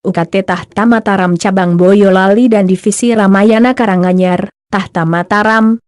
UKT Tahta Mataram Cabang Boyolali dan Divisi Ramayana Karanganyar, Tahta Mataram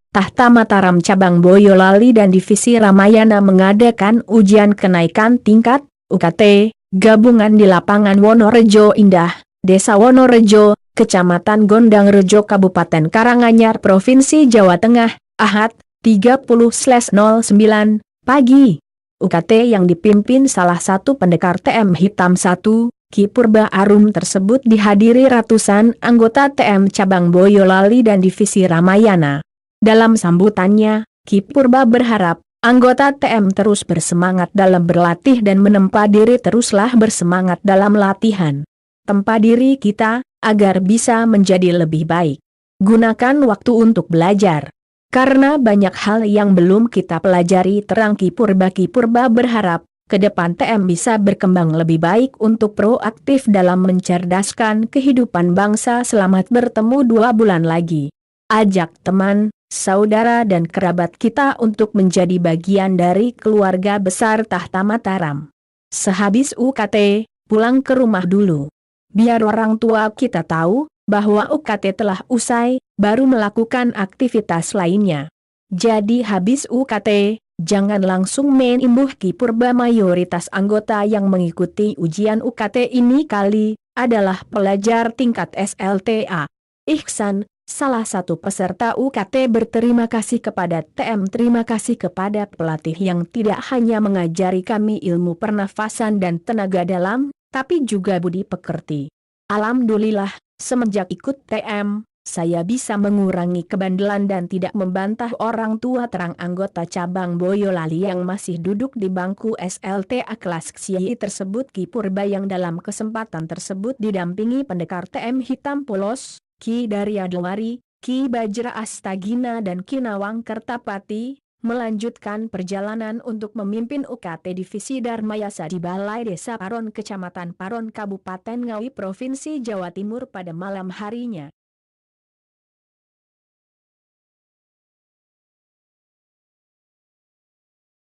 Cabang Boyolali dan Divisi Ramayana mengadakan ujian kenaikan tingkat UKT gabungan di lapangan Wonorejo Indah, Desa Wonorejo, Kecamatan Gondangrejo, Kabupaten Karanganyar, Provinsi Jawa Tengah, Ahad, 30/09, pagi. UKT yang dipimpin salah satu pendekar TM Hitam 1, Ki Purba Arum tersebut dihadiri ratusan anggota TM Cabang Boyolali dan Divisi Ramayana. Dalam sambutannya, Ki Purba berharap anggota TM terus bersemangat dalam berlatih dan menempa diri, teruslah bersemangat dalam latihan. Tempa diri kita, agar bisa menjadi lebih baik. Gunakan waktu untuk belajar. Karena banyak hal yang belum kita pelajari, terang Ki Purba. Ki Purba berharap, ke depan TM bisa berkembang lebih baik untuk proaktif dalam mencerdaskan kehidupan bangsa. Selamat bertemu 2 bulan lagi. Ajak teman, saudara dan kerabat kita untuk menjadi bagian dari keluarga besar Tahta Mataram. Sehabis UKT, pulang ke rumah dulu. Biar orang tua kita tahu bahwa UKT telah usai, baru melakukan aktivitas lainnya. Jadi habis UKT, jangan langsung main imbuh. Ki Purba. Mayoritas anggota yang mengikuti ujian UKT ini kali adalah pelajar tingkat SLTA. Ihsan, salah satu peserta UKT, berterima kasih kepada TM. Terima kasih kepada pelatih yang tidak hanya mengajari kami ilmu pernafasan dan tenaga dalam, tapi juga budi pekerti. Alhamdulillah, semenjak ikut TM, saya bisa mengurangi kebandelan dan tidak membantah orang tua, terang anggota cabang Boyolali yang masih duduk di bangku SLTA kelas XY tersebut. Ki Purba yang dalam kesempatan tersebut didampingi pendekar TM Hitam Polos, Ki Daryadewari, Ki Bajra Astagina dan Ki Nawang Kertapati, melanjutkan perjalanan untuk memimpin UKT Divisi Dharmayasa di Balai Desa Paron, Kecamatan Paron, Kabupaten Ngawi, Provinsi Jawa Timur pada malam harinya.